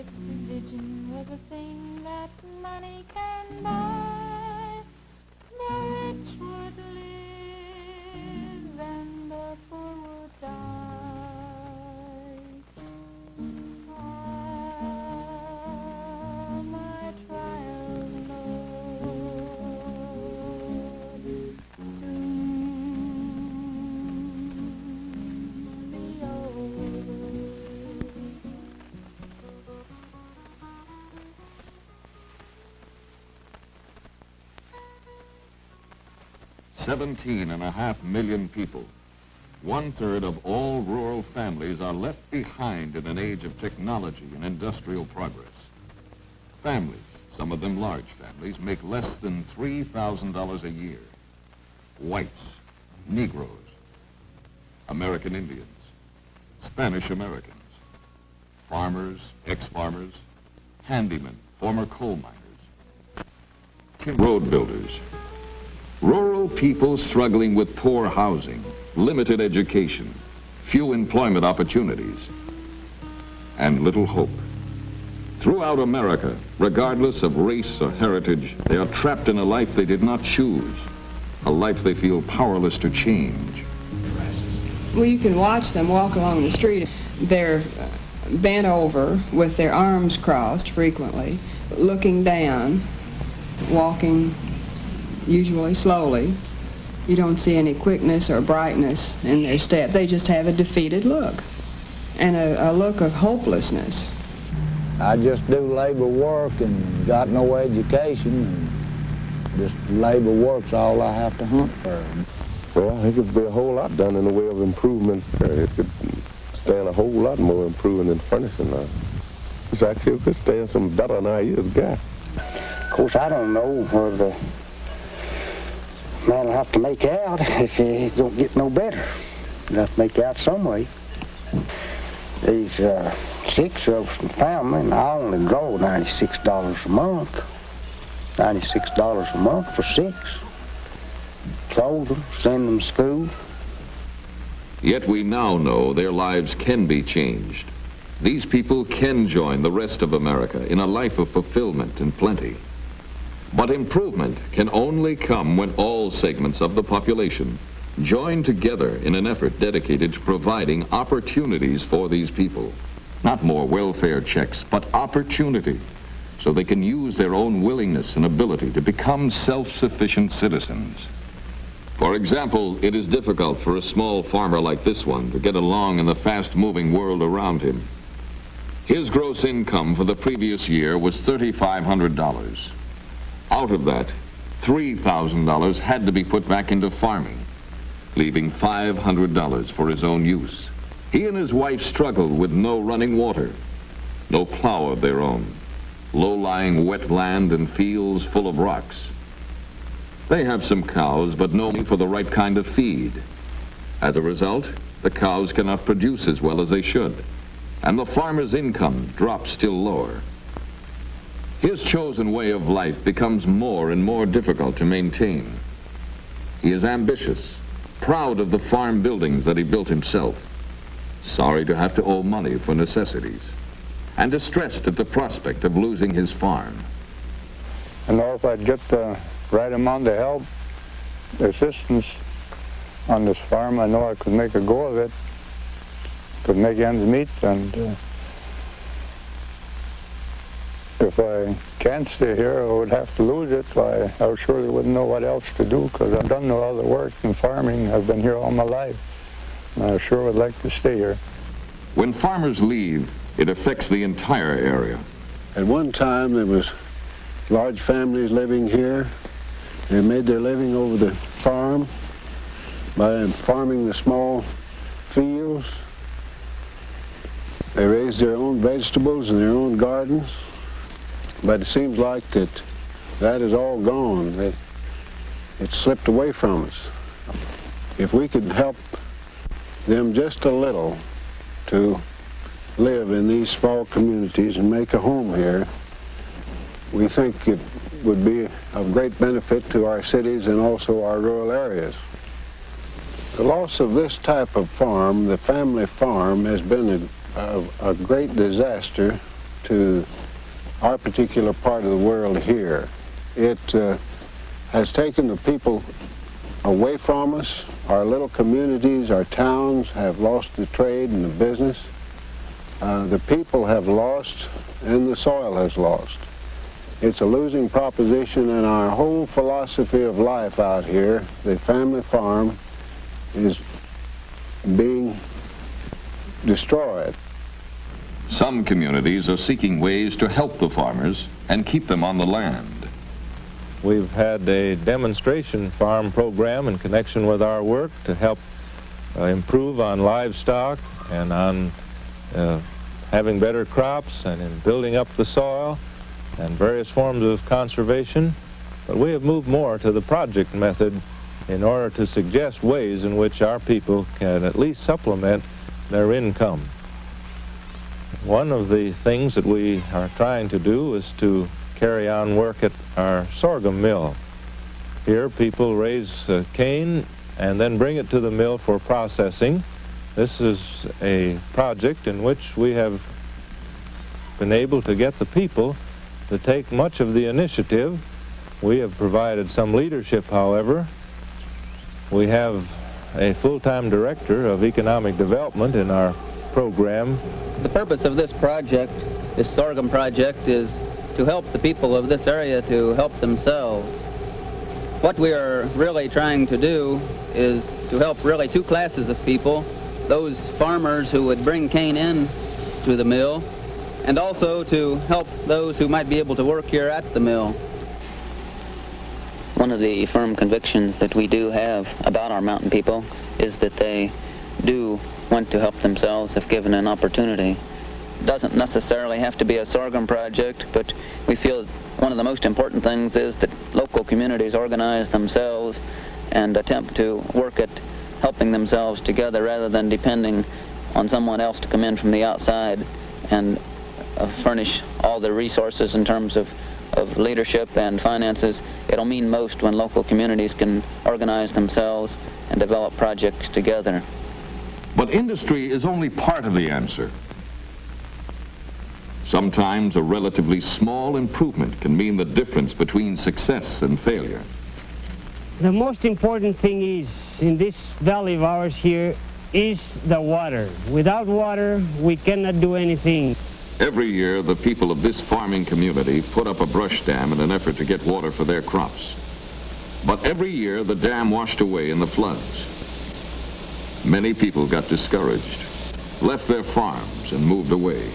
if religion was a thing that money can buy, the rich would live and the poor would die. Ah, my trials, Lord, soon be over. 17.5 million people. 1/3 of all rural families are left behind in an age of technology and industrial progress. Families, some of them large families, make less than $3,000 a year. Whites, Negroes, American Indians, Spanish Americans, farmers, ex-farmers, handymen, former coal miners, road builders, rural people struggling with poor housing, limited education, few employment opportunities, and little hope. Throughout America, regardless of race or heritage, they are trapped in a life they did not choose, a life they feel powerless to change. Well, you can watch them walk along the street. They're bent over with their arms crossed frequently, looking down, walking usually slowly. You don't see any quickness or brightness in their step. They just have a defeated look and a look of hopelessness. I just do labor work and got no education, and just labor work's all I have to hunt for. Well, there could be a whole lot done in the way of improvement. It could stand a whole lot more improving than furnishing now. It's actually could stand some better than I is got. Of course, I don't know where the man will have to make out if he don't get no better. He'll have to make out some way. These 6 of us in the family, and I only draw $96 a month. $96 a month for 6. Clothe them, send them to school. Yet we now know their lives can be changed. These people can join the rest of America in a life of fulfillment and plenty. But improvement can only come when all segments of the population join together in an effort dedicated to providing opportunities for these people. Not more welfare checks, but opportunity, so they can use their own willingness and ability to become self-sufficient citizens. For example, it is difficult for a small farmer like this one to get along in the fast-moving world around him. His gross income for the previous year was $3,500. Out of that, $3,000 had to be put back into farming, leaving $500 for his own use. He and his wife struggled with no running water, no plow of their own, low-lying wet land and fields full of rocks. They have some cows, but no money for the right kind of feed. As a result, the cows cannot produce as well as they should, and the farmer's income drops still lower. His chosen way of life becomes more and more difficult to maintain. He is ambitious, proud of the farm buildings that he built himself, sorry to have to owe money for necessities, and distressed at the prospect of losing his farm. I know if I'd get the right amount of help, assistance on this farm, I know I could make a go of it, could make ends meet, and if I can't stay here, I would have to lose it. I surely wouldn't know what else to do, because I've done no other work in farming. I've been here all my life, and I sure would like to stay here. When farmers leave, it affects the entire area. At one time, there was large families living here. They made their living over the farm by farming the small fields. They raised their own vegetables in their own gardens. But it seems like that is all gone. It slipped away from us. If we could help them just a little to live in these small communities and make a home here, we think it would be of great benefit to our cities and also our rural areas. The loss of this type of farm, the family farm, has been a great disaster to our particular part of the world here. It has taken the people away from us. Our little communities, our towns have lost the trade and the business. The people have lost and the soil has lost. It's a losing proposition, and our whole philosophy of life out here, the family farm, is being destroyed. Some communities are seeking ways to help the farmers and keep them on the land. We've had a demonstration farm program in connection with our work to help improve on livestock and on having better crops and in building up the soil and various forms of conservation. But we have moved more to the project method in order to suggest ways in which our people can at least supplement their income. One of the things that we are trying to do is to carry on work at our sorghum mill. Here people raise cane and then bring it to the mill for processing. This is a project in which we have been able to get the people to take much of the initiative. We have provided some leadership, however. We have a full-time director of economic development in our program. The purpose of this project, this sorghum project, is to help the people of this area to help themselves. What we are really trying to do is to help really two classes of people, those farmers who would bring cane in to the mill, and also to help those who might be able to work here at the mill. One of the firm convictions that we do have about our mountain people is that they do want to help themselves if given an opportunity. It doesn't necessarily have to be a sorghum project, but we feel one of the most important things is that local communities organize themselves and attempt to work at helping themselves together rather than depending on someone else to come in from the outside and furnish all the resources in terms of leadership and finances. It'll mean most when local communities can organize themselves and develop projects together. But industry is only part of the answer. Sometimes a relatively small improvement can mean the difference between success and failure. The most important thing is, in this valley of ours here, is the water. Without water, we cannot do anything. Every year, the people of this farming community put up a brush dam in an effort to get water for their crops. But every year, the dam washed away in the floods. Many people got discouraged, left their farms, and moved away.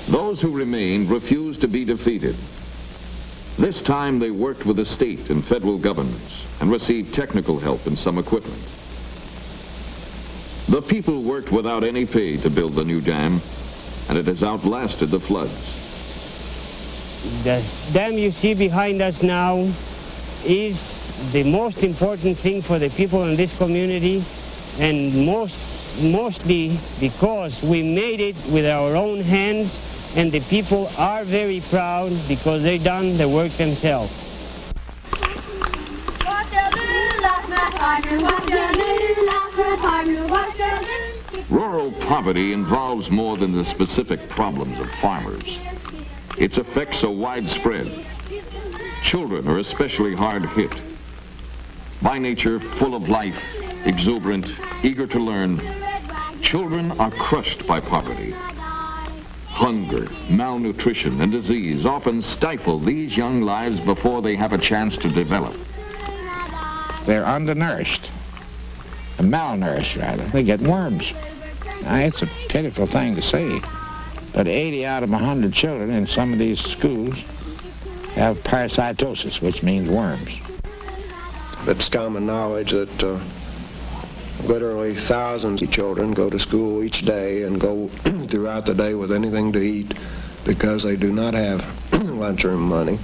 Those who remained refused to be defeated. This time, they worked with the state and federal governments and received technical help and some equipment. The people worked without any pay to build the new dam, and it has outlasted the floods. The dam you see behind us now is the most important thing for the people in this community, and mostly because we made it with our own hands, and the people are very proud because they done the work themselves. Rural poverty involves more than the specific problems of farmers. Its effects are widespread. Children are especially hard hit. By nature, full of life, exuberant, eager to learn, children are crushed by poverty. Hunger, malnutrition, and disease often stifle these young lives before they have a chance to develop. They're undernourished, malnourished rather. They get worms. Now, it's a pitiful thing to say, but 80 out of 100 children in some of these schools have parasitosis, which means worms. It's common knowledge that literally thousands of children go to school each day and go throughout the day with anything to eat because they do not have lunchroom money.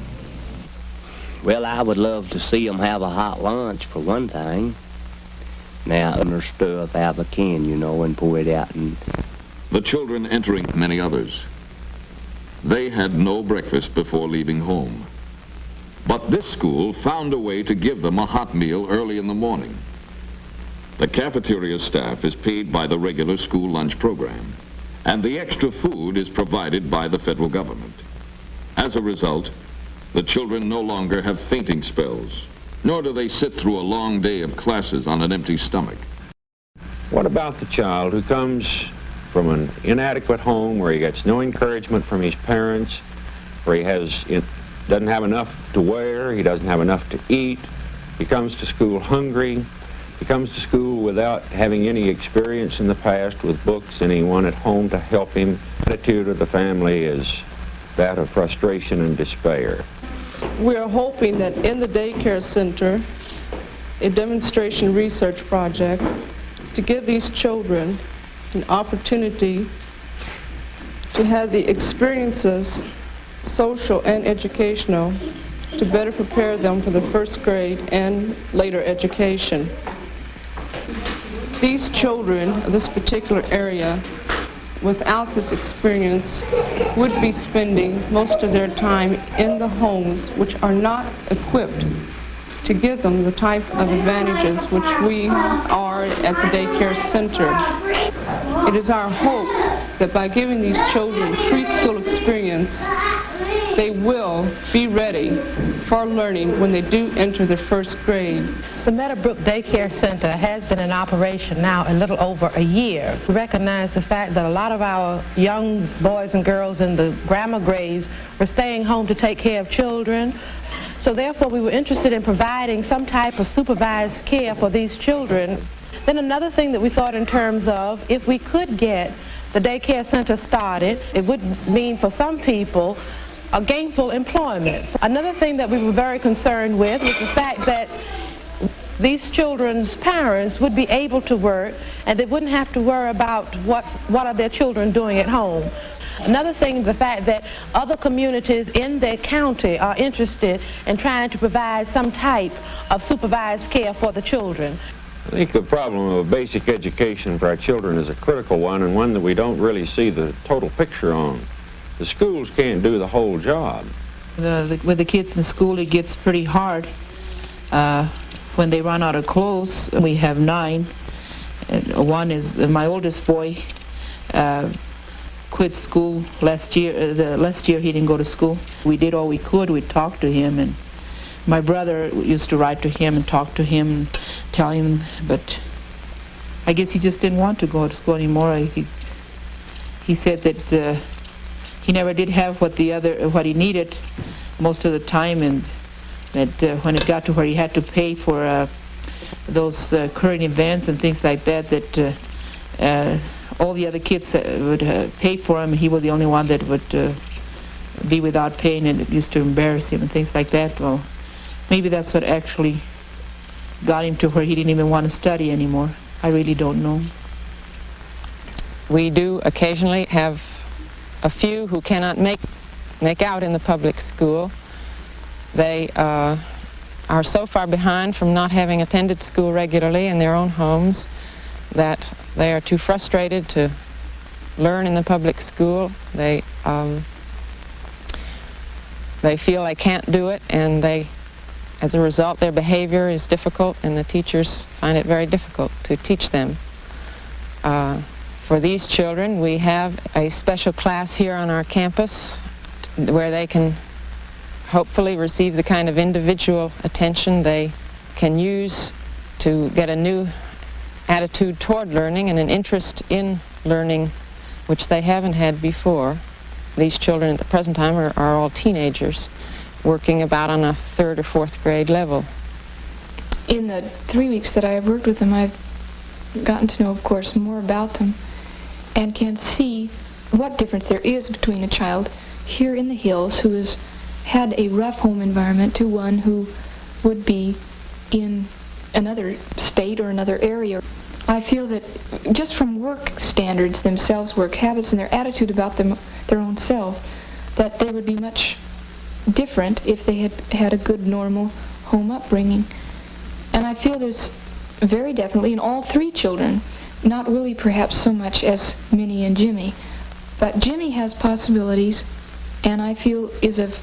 Well, I would love to see them have a hot lunch, for one thing. Now, other stuff out of a can, you know, and pour it out. And the children entering many others. They had no breakfast before leaving home. But this school found a way to give them a hot meal early in the morning. The cafeteria staff is paid by the regular school lunch program, and the extra food is provided by the federal government. As a result, the children no longer have fainting spells, nor do they sit through a long day of classes on an empty stomach. What about the child who comes from an inadequate home where he gets no encouragement from his parents, where he doesn't have enough to wear, he doesn't have enough to eat, he comes to school hungry, he comes to school without having any experience in the past with books, anyone at home to help him. The attitude of the family is that of frustration and despair. We are hoping that in the daycare center, a demonstration research project to give these children an opportunity to have the experiences, social and educational, to better prepare them for the first grade and later education. These children of this particular area, without this experience, would be spending most of their time in the homes which are not equipped to give them the type of advantages which we are at the daycare center. It is our hope that by giving these children preschool experience, they will be ready for learning when they do enter the first grade. The Meadowbrook Daycare Center has been in operation now a little over a year. We recognize the fact that a lot of our young boys and girls in the grammar grades were staying home to take care of children. So therefore we were interested in providing some type of supervised care for these children. Then another thing that we thought in terms of, if we could get the daycare center started, it would mean for some people a gainful employment. Another thing that we were very concerned with was the fact that these children's parents would be able to work and they wouldn't have to worry about what are their children doing at home. Another thing is the fact that other communities in their county are interested in trying to provide some type of supervised care for the children. I think the problem of basic education for our children is a critical one, and one that we don't really see the total picture on. The schools can't do the whole job. With the kids in school, it gets pretty hard. When they run out of clothes, we have 9. One is my oldest boy quit school last year. Last year he didn't go to school. We did all we could. We talked to him, and my brother used to write to him and talk to him and tell him, but I guess he just didn't want to go to school anymore. He said that he never did have what he needed most of the time, and that when it got to where he had to pay for those current events and things like that, that all the other kids would pay for him, and he was the only one that would be without paying, and it used to embarrass him and things like that. Well, maybe that's what actually got him to where he didn't even want to study anymore. I really don't know. We do occasionally have a few who cannot make out in the public school. They are so far behind from not having attended school regularly in their own homes that they are too frustrated to learn in the public school. They feel they can't do it, and as a result, their behavior is difficult, and the teachers find it very difficult to teach them. For these children, we have a special class here on our campus where they can hopefully receive the kind of individual attention they can use to get a new attitude toward learning and an interest in learning, which they haven't had before. These children at the present time are all teenagers, working about on a 3rd or 4th grade level. In the 3 weeks that I have worked with them, I've gotten to know, of course, more about them and can see what difference there is between a child here in the hills who has had a rough home environment to one who would be in another state or another area. I feel that just from work standards themselves, work habits, and their attitude about their own selves, that they would be much different if they had had a good, normal home upbringing. And I feel this very definitely in all 3 children, not Willie perhaps so much as Minnie and Jimmy, but Jimmy has possibilities, and I feel is of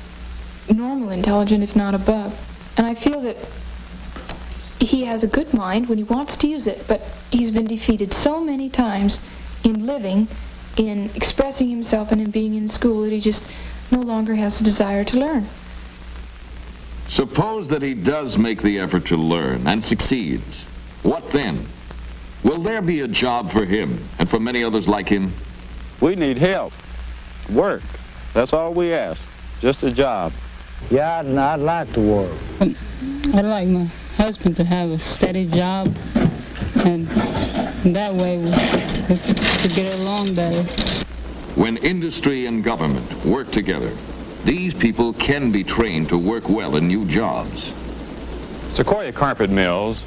normal intelligence, if not above. And I feel that he has a good mind when he wants to use it, but he's been defeated so many times in living in expressing himself and in being in school that he just no longer has a desire to learn. Suppose that he does make the effort to learn and succeeds. What then? Will there be a job for him and for many others like him? We need help, work. That's all we ask, just a job. Yeah, I'd like to work. I'd like my husband to have a steady job, and that way we could get along better. When industry and government work together, these people can be trained to work well in new jobs. Sequoia Carpet Mills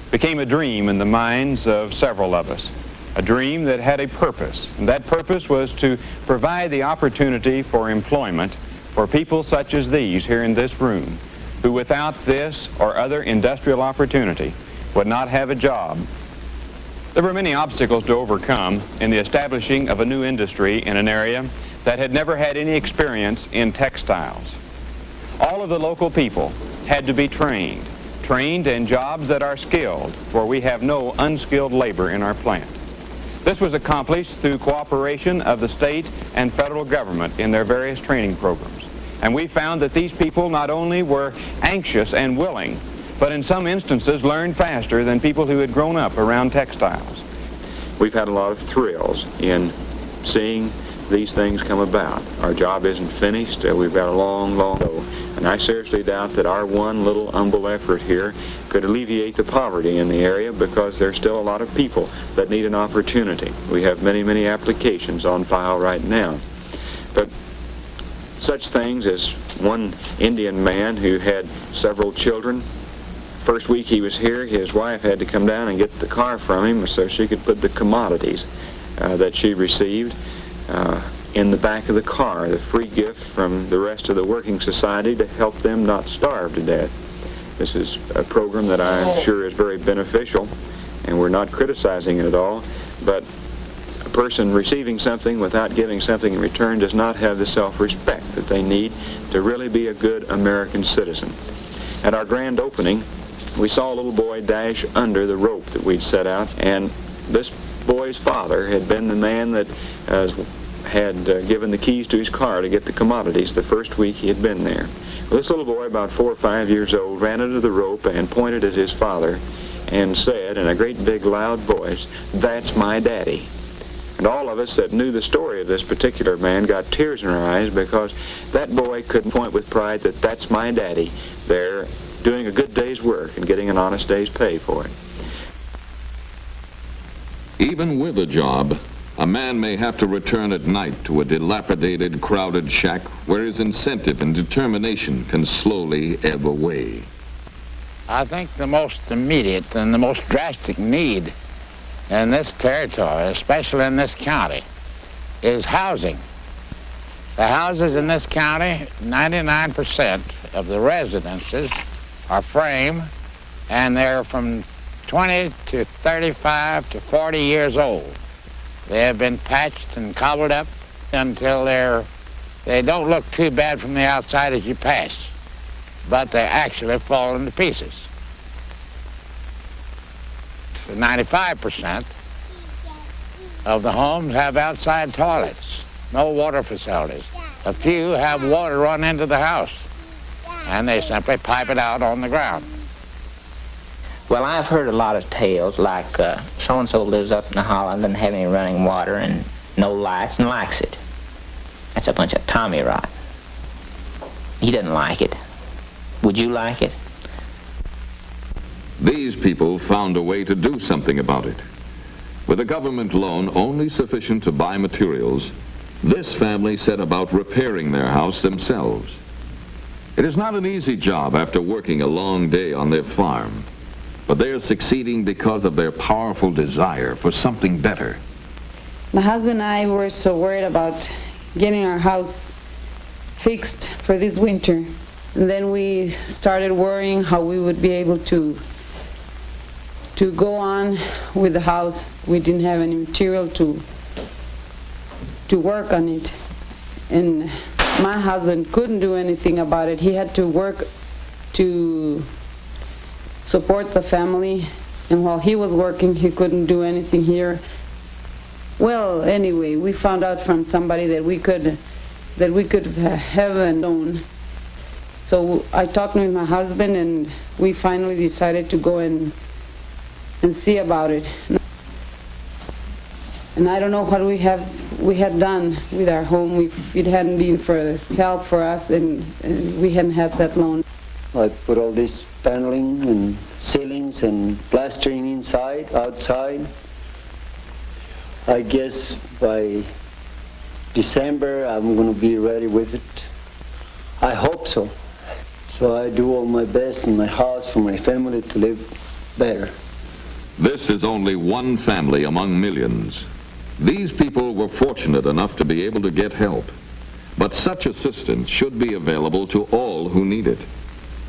became a dream in the minds of several of us. A dream that had a purpose, and that purpose was to provide the opportunity for employment for people such as these here in this room, who without this or other industrial opportunity would not have a job. There were many obstacles to overcome in the establishing of a new industry in an area that had never had any experience in textiles. All of the local people had to be trained in jobs that are skilled, for we have no unskilled labor in our plant. This was accomplished through cooperation of the state and federal government in their various training programs. And we found that these people not only were anxious and willing, but in some instances learned faster than people who had grown up around textiles. We've had a lot of thrills in seeing these things come about. Our job isn't finished. We've got a long, long go. And I seriously doubt that our one little humble effort here could alleviate the poverty in the area, because there's still a lot of people that need an opportunity. We have many, many applications on file right now. But such things as one Indian man who had several children. First week he was here, his wife had to come down and get the car from him so she could put the commodities that she received in the back of the car, the free gift from the rest of the working society to help them not starve to death. This is a program that I'm sure is very beneficial, and we're not criticizing it at all, but a person receiving something without giving something in return does not have the self-respect that they need to really be a good American citizen. At our grand opening, we saw a little boy dash under the rope that we'd set out, and this boy's father had been the man that had given the keys to his car to get the commodities the first week he had been there. Well, this little boy, about 4 or 5 years old, ran under the rope and pointed at his father and said in a great big loud voice, "That's my daddy." And all of us that knew the story of this particular man got tears in our eyes, because that boy could point with pride that that's my daddy there doing a good day's work and getting an honest day's pay for it. Even with a job, a man may have to return at night to a dilapidated, crowded shack where his incentive and determination can slowly ebb away. I think the most immediate and the most drastic need in this territory, especially in this county, is housing. The houses in this county, 99% of the residences are frame, and they're from 20 to 35 to 40 years old. They have been patched and cobbled up until they don't look too bad from the outside as you pass, but they actually fall into pieces. 95% of the homes have outside toilets, no water facilities. A few have water run into the house, and they simply pipe it out on the ground. Well, I've heard a lot of tales, like so-and-so lives up in the Holland and having any running water and no lights and likes it. That's a bunch of Tommy rot. He doesn't like it. Would you like it? These people found a way to do something about it. With a government loan only sufficient to buy materials, this family set about repairing their house themselves. It is not an easy job after working a long day on their farm, but they are succeeding because of their powerful desire for something better. My husband and I were so worried about getting our house fixed for this winter. And then we started worrying how we would be able to go on with the house. We didn't have any material to work on it. And my husband couldn't do anything about it. He had to work to support the family, and while he was working, he couldn't do anything here. Well, anyway, we found out from somebody that we could have a loan. So I talked with my husband, and we finally decided to go and see about it. And I don't know what we had done with our home if it hadn't been for help for us, and we hadn't had that loan. I put all this paneling and ceilings and plastering inside, outside. I guess by December I'm going to be ready with it. I hope so. So I do all my best in my house for my family to live better. This is only one family among millions. These people were fortunate enough to be able to get help, but such assistance should be available to all who need it.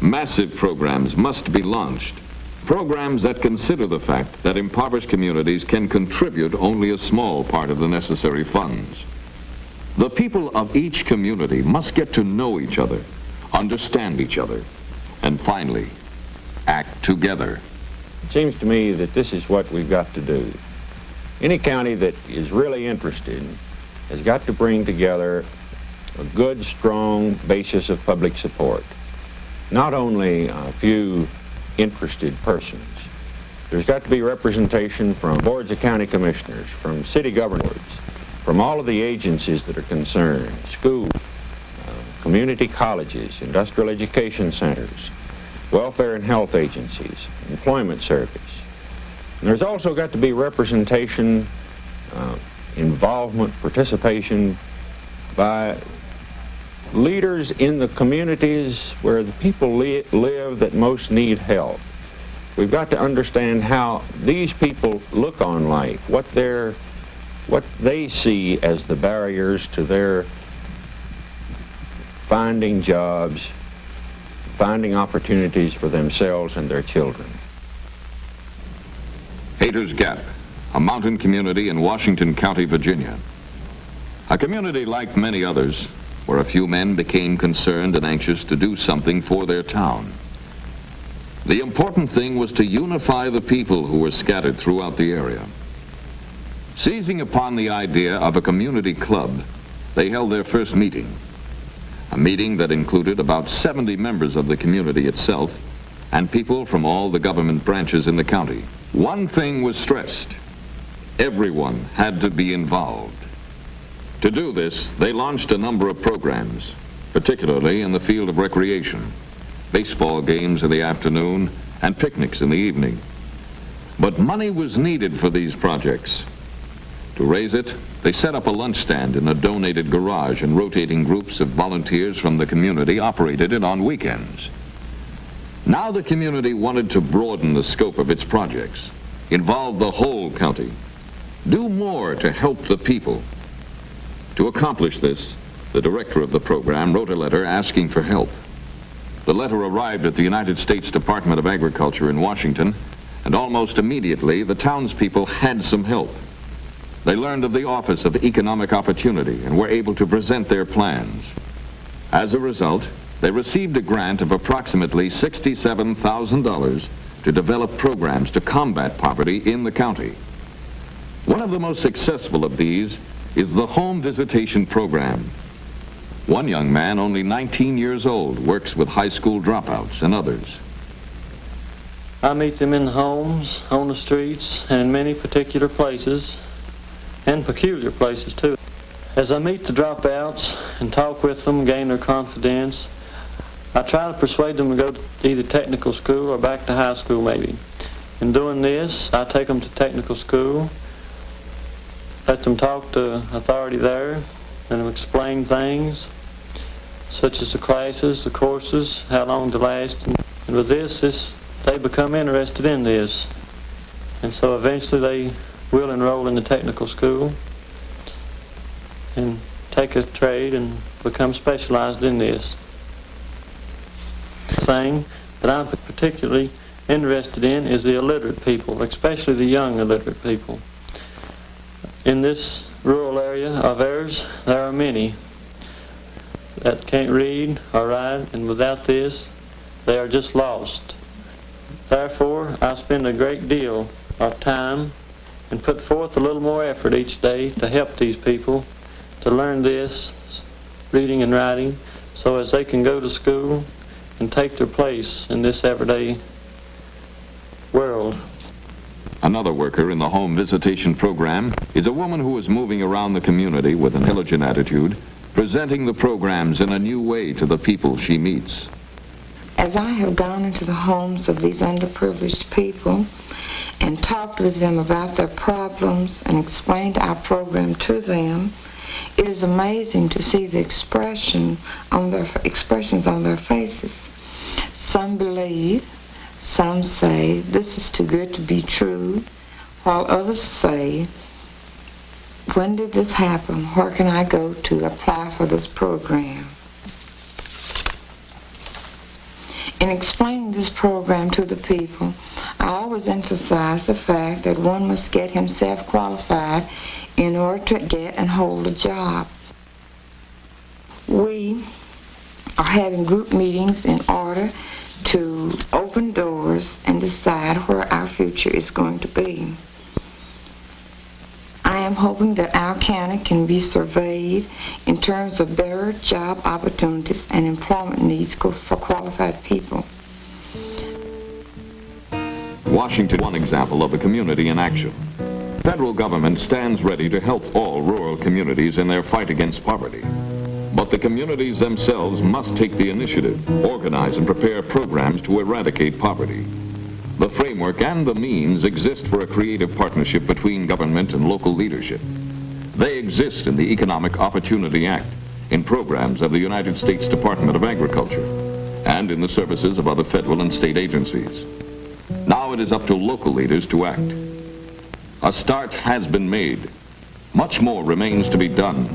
Massive programs must be launched, programs that consider the fact that impoverished communities can contribute only a small part of the necessary funds. The people of each community must get to know each other, understand each other, and finally, act together. It seems to me that this is what we've got to do. Any county that is really interested has got to bring together a good, strong basis of public support. Not only a few interested persons. There's got to be representation from boards of county commissioners, from city governors, from all of the agencies that are concerned, schools, community colleges, industrial education centers, welfare and health agencies, employment service. And there's also got to be representation, involvement, participation by leaders in the communities where the people live that most need help. We've got to understand how these people look on life, what they see as the barriers to their finding jobs, finding opportunities for themselves and their children. Hayters Gap, a mountain community in Washington County, Virginia. A community like many others, where a few men became concerned and anxious to do something for their town. The important thing was to unify the people who were scattered throughout the area. Seizing upon the idea of a community club, they held their first meeting. A meeting that included about 70 members of the community itself and people from all the government branches in the county. One thing was stressed: everyone had to be involved. To do this, they launched a number of programs, particularly in the field of recreation, baseball games in the afternoon and picnics in the evening. But money was needed for these projects. To raise it, they set up a lunch stand in a donated garage, and rotating groups of volunteers from the community operated it on weekends. Now the community wanted to broaden the scope of its projects, involve the whole county, do more to help the people. To accomplish this, the director of the program wrote a letter asking for help. The letter arrived at the United States Department of Agriculture in Washington, and almost immediately the townspeople had some help. They learned of the Office of Economic Opportunity and were able to present their plans. As a result, they received a grant of approximately $67,000 to develop programs to combat poverty in the county. One of the most successful of these is the home visitation program. One young man, only 19 years old, works with high school dropouts and others. I meet them in homes, on the streets, and in many particular places, and peculiar places too. As I meet the dropouts and talk with them, gain their confidence, I try to persuade them to go to either technical school or back to high school maybe. In doing this, I take them to technical school, let them talk to authority there, and explain things, such as the classes, the courses, how long to last. And with this, they become interested in this. And so eventually they will enroll in the technical school and take a trade and become specialized in this. The thing that I'm particularly interested in is the illiterate people, especially the young illiterate people. In this rural area of ours, there are many that can't read or write, and without this, they are just lost. Therefore, I spend a great deal of time and put forth a little more effort each day to help these people to learn this, reading and writing, so as they can go to school and take their place in this everyday world. Another worker in the home visitation program is a woman who is moving around the community with an intelligent attitude, presenting the programs in a new way to the people she meets. As I have gone into the homes of these underprivileged people and talked with them about their problems and explained our program to them, it is amazing to see the expressions on their faces. Some believe, some say, this is too good to be true, while others say, when did this happen? Where can I go to apply for this program? In explaining this program to the people, I always emphasize the fact that one must get himself qualified in order to get and hold a job. We are having group meetings in order to open doors and decide where our future is going to be. I am hoping that our county can be surveyed in terms of better job opportunities and employment needs for qualified people. Washington, one example of a community in action. Federal government stands ready to help all rural communities in their fight against poverty. But the communities themselves must take the initiative, organize and prepare programs to eradicate poverty. The framework and the means exist for a creative partnership between government and local leadership. They exist in the Economic Opportunity Act, in programs of the United States Department of Agriculture, and in the services of other federal and state agencies. Now it is up to local leaders to act. A start has been made. Much more remains to be done.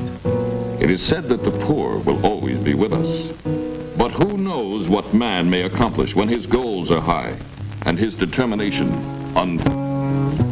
It is said that the poor will always be with us. But who knows what man may accomplish when his goals are high and his determination unbounded.